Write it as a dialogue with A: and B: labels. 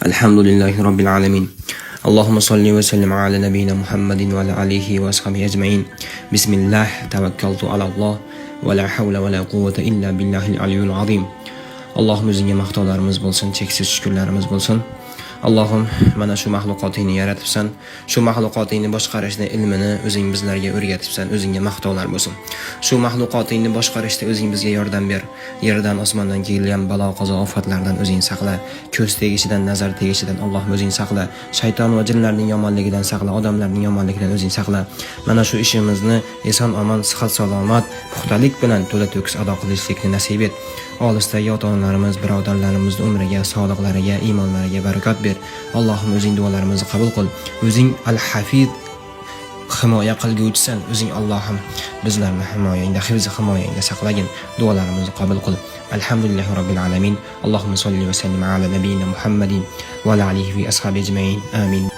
A: Alhamdulillahi Rabbil alamin. Allahumma salli wa sallim ala nabiyyina Muhammadin wa ala alihi wa ashabihi ajma'in. Bismillah, tawakkaltu ala Allah wa la hawla wa la quwwata illa billahil aliyyil azim. Allohim o'zingga maqtovlarimiz bo'lsin, cheksiz shukrlarimiz bo'lsin. Allohim, mana shu mahluqotingni yaratibsan, shu mahluqotingni boshqarishni ilmini o'zing bizlarga o'rgatibsan, o'zingga maqtovlar bo'lsin. Shu mahluqotingni boshqarishda o'zing bizga yordam ber. Yerdan, osmondan kelgan balo, qazo, ofatlardan o'zing saqla. Ko'z tegishidan, nazar tegishidan Allohim o'zing saqla. Shayton va jinlarning yomonligidan saqla, odamlarning yomonligidan o'zing saqla. Mana shu ishimizni eson-omon, sihat salomat, puxtalik bilan to'la to'kis ado qilishlikni nasib et. Olisdagi ota-onalarimiz, birodarlarimiz umriga, sog'liqlariga, iymonlariga barakat ber. Allohim o'zing duolarimizni qabul qil. O'zing Al-Hafiz himoya qilguvchisan. O'zing Allohim bizlarni himoyangda, himoyangda saqlagin. Duolarimizni qabul qil. Alhamdulillahi Rabbil alamin. Allohumma salli va sallim ala nabiyyina Muhammadin va ala alihi va ashabihi ajma'in. Amin.